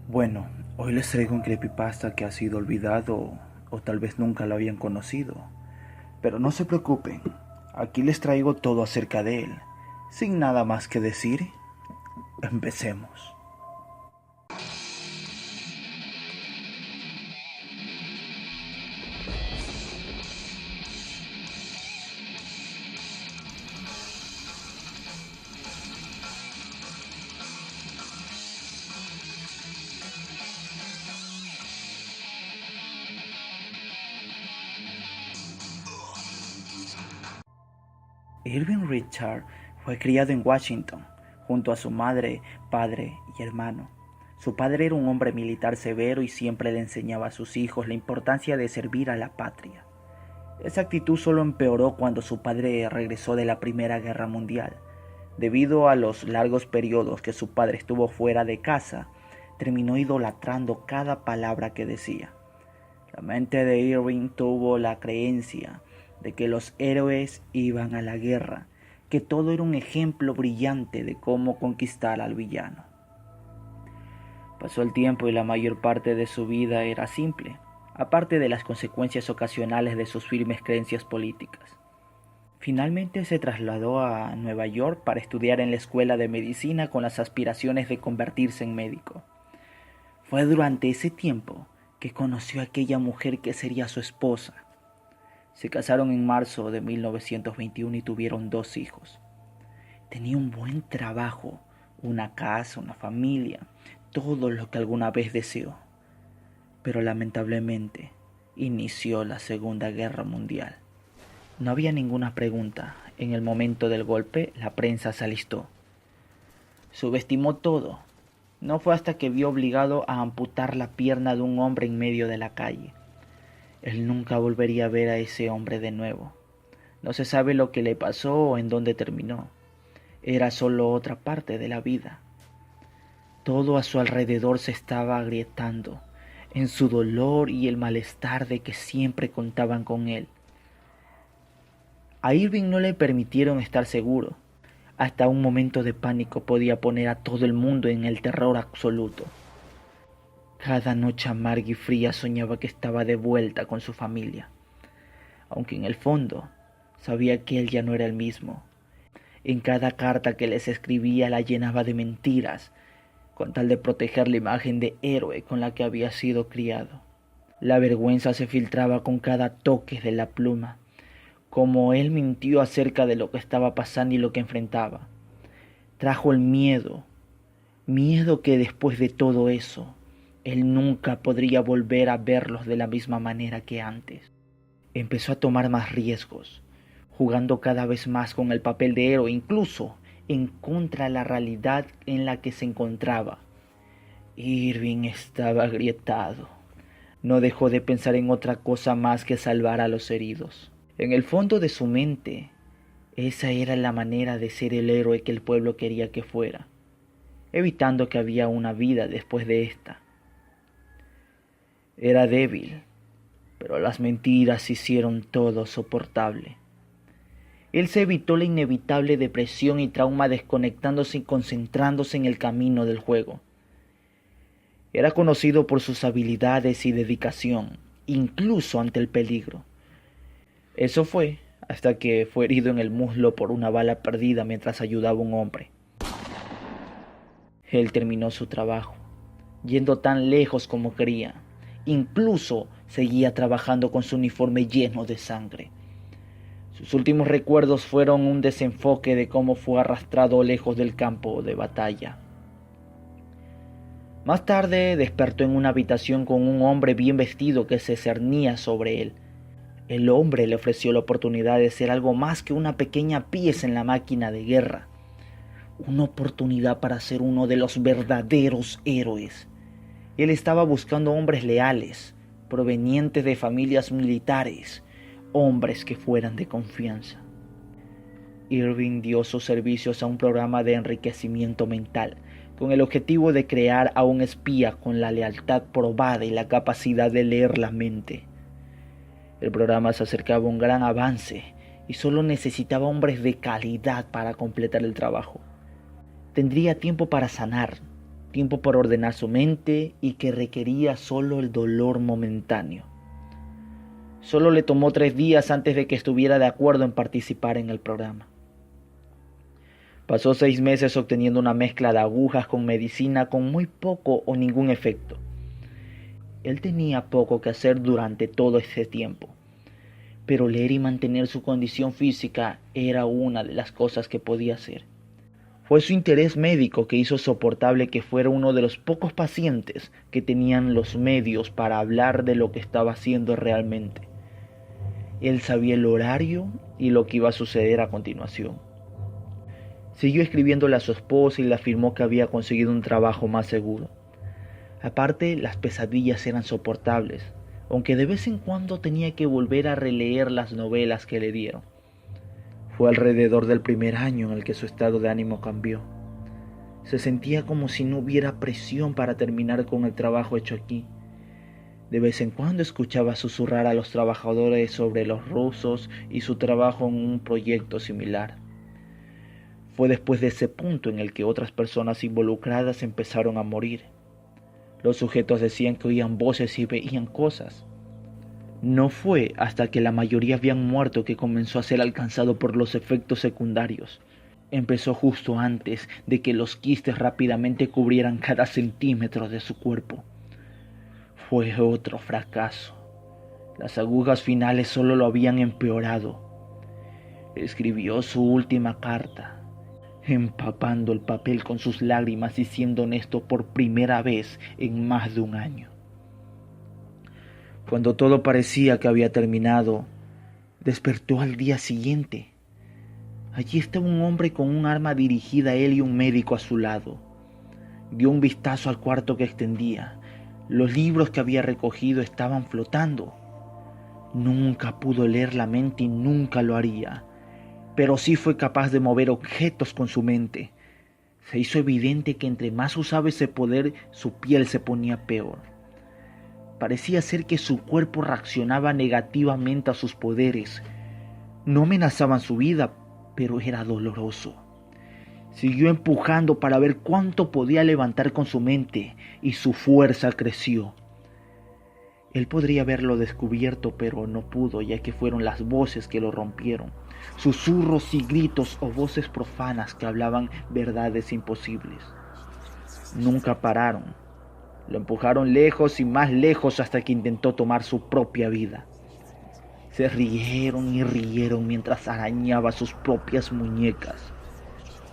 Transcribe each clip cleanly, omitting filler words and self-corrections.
Bueno, hoy les traigo un creepypasta que ha sido olvidado o tal vez nunca lo habían conocido. Pero no se preocupen, aquí les traigo todo acerca de él. Sin nada más que decir, empecemos. Irving Richard fue criado en Washington, junto a su madre, padre y hermano. Su padre era un hombre militar severo y siempre le enseñaba a sus hijos la importancia de servir a la patria. Esa actitud solo empeoró cuando su padre regresó de la Primera Guerra Mundial. Debido a los largos periodos que su padre estuvo fuera de casa, terminó idolatrando cada palabra que decía. La mente de Irving tuvo la creencia de que los héroes iban a la guerra, que todo era un ejemplo brillante de cómo conquistar al villano. Pasó el tiempo y la mayor parte de su vida era simple, aparte de las consecuencias ocasionales de sus firmes creencias políticas. Finalmente se trasladó a Nueva York para estudiar en la escuela de medicina con las aspiraciones de convertirse en médico. Fue durante ese tiempo que conoció a aquella mujer que sería su esposa. Se casaron en marzo de 1921 y tuvieron 2 hijos. Tenía un buen trabajo, una casa, una familia, todo lo que alguna vez deseó. Pero lamentablemente inició la Segunda Guerra Mundial. No había ninguna pregunta. En el momento del golpe, la prensa se alistó. Subestimó todo. No fue hasta que vio obligado a amputar la pierna de un hombre en medio de la calle. Él nunca volvería a ver a ese hombre de nuevo. No se sabe lo que le pasó o en dónde terminó. Era solo otra parte de la vida. Todo a su alrededor se estaba agrietando, en su dolor y el malestar de que siempre contaban con él. A Irving no le permitieron estar seguro. Hasta un momento de pánico podía poner a todo el mundo en el terror absoluto. Cada noche amarga y fría soñaba que estaba de vuelta con su familia, aunque en el fondo sabía que él ya no era el mismo. En cada carta que les escribía la llenaba de mentiras, con tal de proteger la imagen de héroe con la que había sido criado. La vergüenza se filtraba con cada toque de la pluma, como él mintió acerca de lo que estaba pasando y lo que enfrentaba. Trajo el miedo que después de todo eso, él nunca podría volver a verlos de la misma manera que antes. Empezó a tomar más riesgos, jugando cada vez más con el papel de héroe, incluso en contra de la realidad en la que se encontraba. Irving estaba agrietado. No dejó de pensar en otra cosa más que salvar a los heridos. En el fondo de su mente, esa era la manera de ser el héroe que el pueblo quería que fuera, evitando que había una vida después de esta. Era débil, pero las mentiras hicieron todo soportable. Él se evitó la inevitable depresión y trauma desconectándose y concentrándose en el camino del juego. Era conocido por sus habilidades y dedicación, incluso ante el peligro. Eso fue hasta que fue herido en el muslo por una bala perdida mientras ayudaba a un hombre. Él terminó su trabajo, yendo tan lejos como quería. Incluso seguía trabajando con su uniforme lleno de sangre. Sus últimos recuerdos fueron un desenfoque de cómo fue arrastrado lejos del campo de batalla. Más tarde despertó en una habitación con un hombre bien vestido que se cernía sobre él. El hombre le ofreció la oportunidad de ser algo más que una pequeña pieza en la máquina de guerra. Una oportunidad para ser uno de los verdaderos héroes. Él estaba buscando hombres leales, provenientes de familias militares, hombres que fueran de confianza. Irving dio sus servicios a un programa de enriquecimiento mental, con el objetivo de crear a un espía con la lealtad probada y la capacidad de leer la mente. El programa se acercaba a un gran avance y solo necesitaba hombres de calidad para completar el trabajo. Tendría tiempo para sanar, tiempo para ordenar su mente y que requería solo el dolor momentáneo. Solo le tomó 3 días antes de que estuviera de acuerdo en participar en el programa. Pasó 6 meses obteniendo una mezcla de agujas con medicina con muy poco o ningún efecto. Él tenía poco que hacer durante todo ese tiempo, pero leer y mantener su condición física era una de las cosas que podía hacer. Fue su interés médico que hizo soportable que fuera uno de los pocos pacientes que tenían los medios para hablar de lo que estaba haciendo realmente. Él sabía el horario y lo que iba a suceder a continuación. Siguió escribiéndole a su esposa y le afirmó que había conseguido un trabajo más seguro. Aparte, las pesadillas eran soportables, aunque de vez en cuando tenía que volver a releer las novelas que le dieron. Fue alrededor del primer año en el que su estado de ánimo cambió. Se sentía como si no hubiera presión para terminar con el trabajo hecho aquí. De vez en cuando escuchaba susurrar a los trabajadores sobre los rusos y su trabajo en un proyecto similar. Fue después de ese punto en el que otras personas involucradas empezaron a morir. Los sujetos decían que oían voces y veían cosas. No fue hasta que la mayoría habían muerto que comenzó a ser alcanzado por los efectos secundarios. Empezó justo antes de que los quistes rápidamente cubrieran cada centímetro de su cuerpo. Fue otro fracaso. Las agujas finales solo lo habían empeorado. Escribió su última carta, empapando el papel con sus lágrimas y siendo honesto por primera vez en más de un año. Cuando todo parecía que había terminado, despertó al día siguiente. Allí estaba un hombre con un arma dirigida a él y un médico a su lado. Dio un vistazo al cuarto que extendía. Los libros que había recogido estaban flotando. Nunca pudo leer la mente y nunca lo haría, pero sí fue capaz de mover objetos con su mente. Se hizo evidente que entre más usaba ese poder, su piel se ponía peor. Parecía ser que su cuerpo reaccionaba negativamente a sus poderes. No amenazaban su vida, pero era doloroso. Siguió empujando para ver cuánto podía levantar con su mente, y su fuerza creció. Él podría haberlo descubierto, pero no pudo, ya que fueron las voces que lo rompieron. Susurros y gritos o voces profanas que hablaban verdades imposibles. Nunca pararon. Lo empujaron lejos y más lejos hasta que intentó tomar su propia vida. Se rieron y rieron mientras arañaba sus propias muñecas.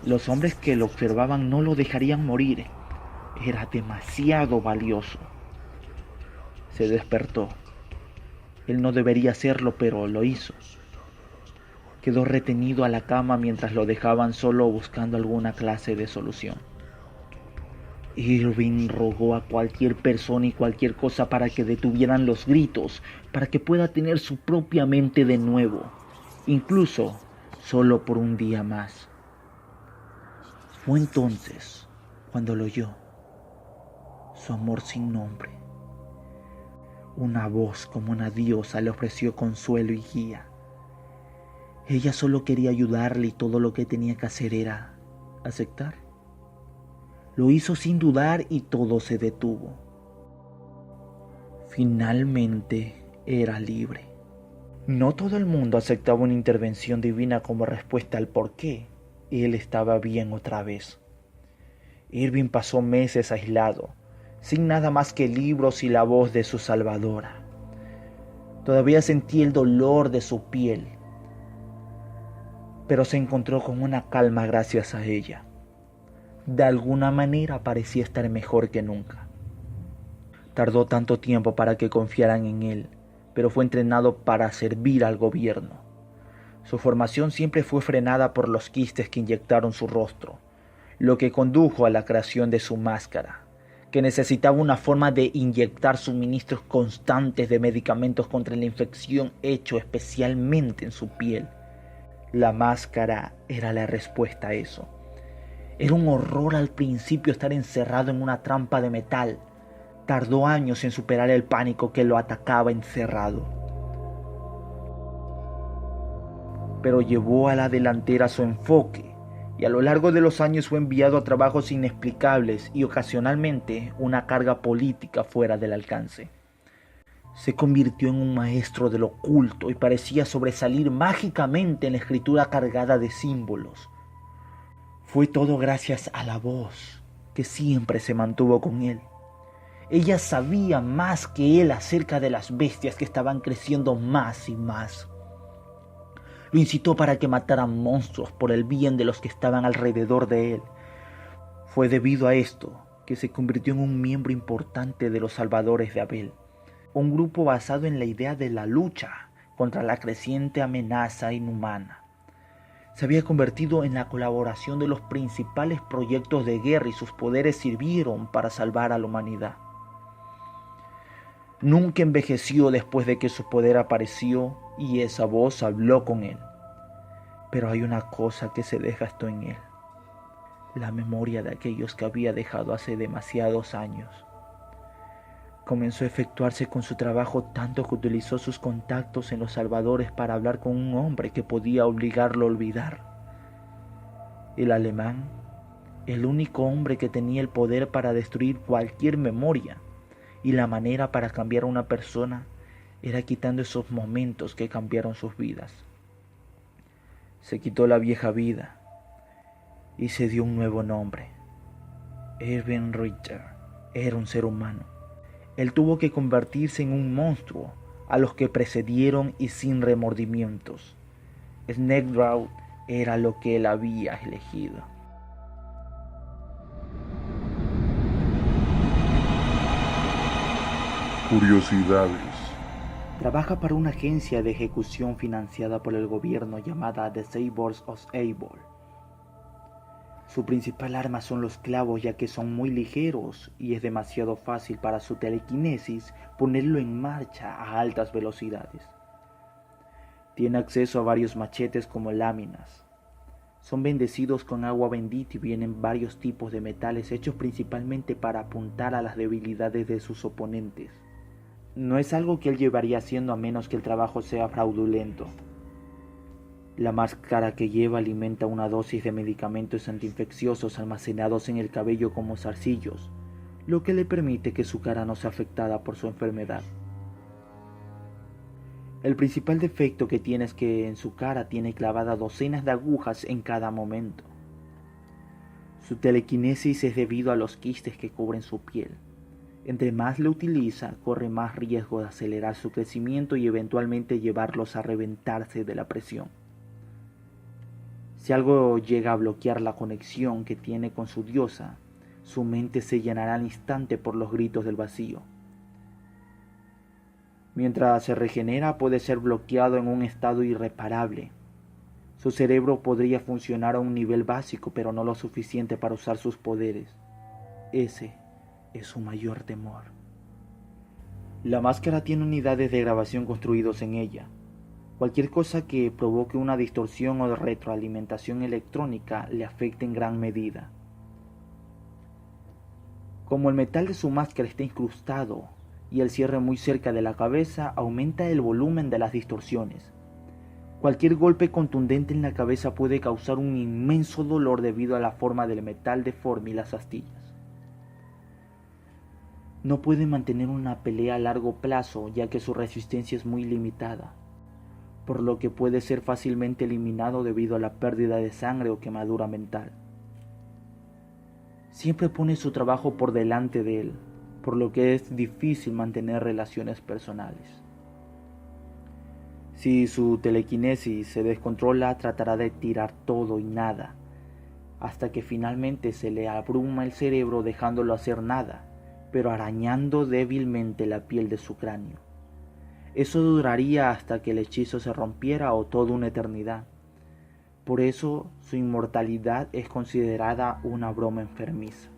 Los hombres que lo observaban no lo dejarían morir. Era demasiado valioso. Se despertó. Él no debería hacerlo, pero lo hizo. Quedó retenido a la cama mientras lo dejaban solo buscando alguna clase de solución. Irving rogó a cualquier persona y cualquier cosa para que detuvieran los gritos, para que pueda tener su propia mente de nuevo, incluso solo por un día más. Fue entonces cuando lo oyó, su amor sin nombre. Una voz como una diosa le ofreció consuelo y guía. Ella solo quería ayudarle y todo lo que tenía que hacer era aceptar. Lo hizo sin dudar y todo se detuvo. Finalmente era libre. No todo el mundo aceptaba una intervención divina como respuesta al por qué él estaba bien otra vez. Irving pasó meses aislado, sin nada más que libros y la voz de su salvadora. Todavía sentía el dolor de su piel, pero se encontró con una calma gracias a ella. De alguna manera parecía estar mejor que nunca. Tardó tanto tiempo para que confiaran en él, pero fue entrenado para servir al gobierno. Su formación siempre fue frenada por los quistes que inyectaron su rostro, lo que condujo a la creación de su máscara, que necesitaba una forma de inyectar suministros constantes de medicamentos contra la infección hecho especialmente en su piel. La máscara era la respuesta a eso. Era un horror al principio estar encerrado en una trampa de metal. Tardó años en superar el pánico que lo atacaba encerrado. Pero llevó a la delantera su enfoque y a lo largo de los años fue enviado a trabajos inexplicables y ocasionalmente una carga política fuera del alcance. Se convirtió en un maestro del oculto y parecía sobresalir mágicamente en la escritura cargada de símbolos. Fue todo gracias a la voz que siempre se mantuvo con él. Ella sabía más que él acerca de las bestias que estaban creciendo más y más. Lo incitó para que mataran monstruos por el bien de los que estaban alrededor de él. Fue debido a esto que se convirtió en un miembro importante de los Salvadores de Abel, un grupo basado en la idea de la lucha contra la creciente amenaza inhumana. Se había convertido en la colaboración de los principales proyectos de guerra y sus poderes sirvieron para salvar a la humanidad. Nunca envejeció después de que su poder apareció y esa voz habló con él. Pero hay una cosa que se desgastó en él: la memoria de aquellos que había dejado hace demasiados años. Comenzó a efectuarse con su trabajo tanto que utilizó sus contactos en los Salvadores para hablar con un hombre que podía obligarlo a olvidar. El alemán, el único hombre que tenía el poder para destruir cualquier memoria, y la manera para cambiar a una persona era quitando esos momentos que cambiaron sus vidas. Se quitó la vieja vida y se dio un nuevo nombre. Erwin Richter era un ser humano. Él tuvo que convertirse en un monstruo a los que precedieron y sin remordimientos. Snegdrau era lo que él había elegido. Curiosidades. Trabaja para una agencia de ejecución financiada por el gobierno llamada The Sabers of Abel. Su principal arma son los clavos, ya que son muy ligeros y es demasiado fácil para su telequinesis ponerlo en marcha a altas velocidades. Tiene acceso a varios machetes como láminas. Son bendecidos con agua bendita y vienen varios tipos de metales hechos principalmente para apuntar a las debilidades de sus oponentes. No es algo que él llevaría haciendo a menos que el trabajo sea fraudulento. La máscara que lleva alimenta una dosis de medicamentos antiinfecciosos almacenados en el cabello como zarcillos, lo que le permite que su cara no sea afectada por su enfermedad. El principal defecto que tiene es que en su cara tiene clavadas docenas de agujas en cada momento. Su telequinesis es debido a los quistes que cubren su piel. Entre más lo utiliza, corre más riesgo de acelerar su crecimiento y eventualmente llevarlos a reventarse de la presión. Si algo llega a bloquear la conexión que tiene con su diosa, su mente se llenará al instante por los gritos del vacío. Mientras se regenera, puede ser bloqueado en un estado irreparable. Su cerebro podría funcionar a un nivel básico, pero no lo suficiente para usar sus poderes. Ese es su mayor temor. La máscara tiene unidades de grabación construidos en ella. Cualquier cosa que provoque una distorsión o retroalimentación electrónica le afecta en gran medida. Como el metal de su máscara está incrustado y el cierre muy cerca de la cabeza, aumenta el volumen de las distorsiones. Cualquier golpe contundente en la cabeza puede causar un inmenso dolor debido a la forma del metal deforme y las astillas. No puede mantener una pelea a largo plazo, ya que su resistencia es muy limitada, por lo que puede ser fácilmente eliminado debido a la pérdida de sangre o quemadura mental. Siempre pone su trabajo por delante de él, por lo que es difícil mantener relaciones personales. Si su telequinesis se descontrola, tratará de tirar todo y nada, hasta que finalmente se le abruma el cerebro dejándolo hacer nada, pero arañando débilmente la piel de su cráneo. Eso duraría hasta que el hechizo se rompiera o toda una eternidad. Por eso su inmortalidad es considerada una broma enfermiza.